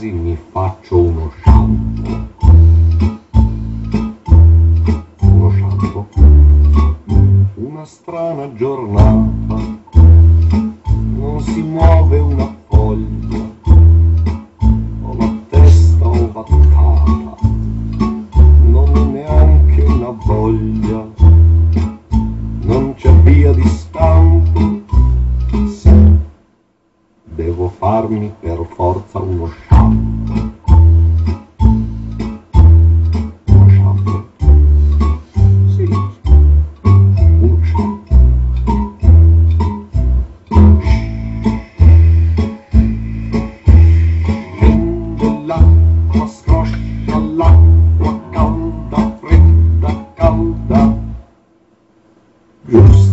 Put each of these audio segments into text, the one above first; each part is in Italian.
quasi mi faccio uno shampoo. Uno shampoo. Una strana giornata, non si muove una foglia, ho la testa ovattata, non ho neanche una voglia, non c'è via di scampo, sì, devo farmi per forza uno shampoo. Uno shampoo? Sì, uno shampoo. Prende l'acqua, scroscia l'acqua calda, fredda, calda, giusta.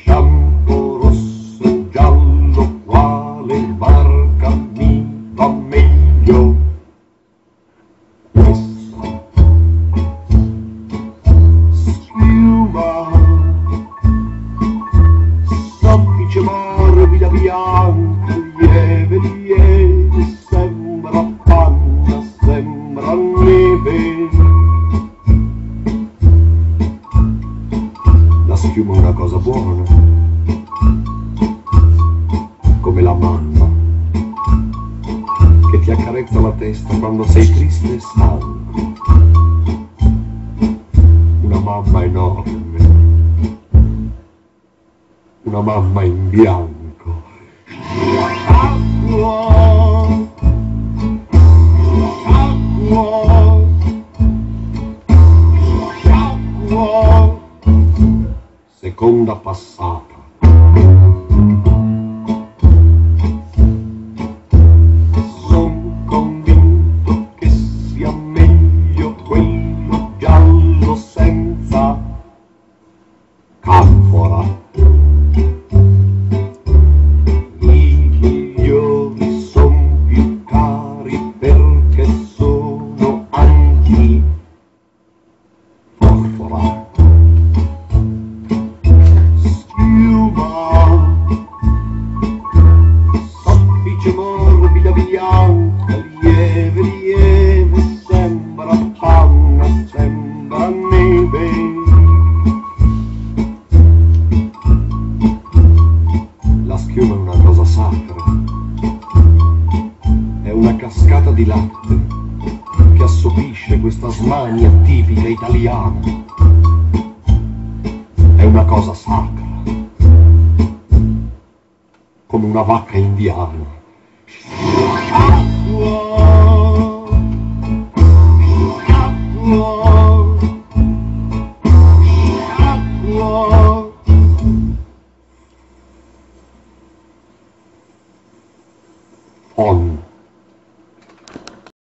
Shampoo rosso, giallo, quale marca mi va meglio? Questa. Schiuma, soffice morbida, bianca, lieve, lieve, sembra panna, sembra neve. La schiuma è una cosa buona, come la mamma che ti accarezza la testa quando sei triste e stanco. Una mamma enorme, una mamma in bianco. Acqua, acqua, acqua. Seconda passata. Son convinto che sia meglio quello giallo senza canfora. I migliori son più cari perché sono anti-porfora. Soffice morbida, bianca, lieve, lieve, sembra panna, sembra neve. La schiuma è una cosa sacra, è una cascata di latte che assopisce questa smania tipica italiana. È una cosa sacra, come una vacca indiana. Acqua, acqua.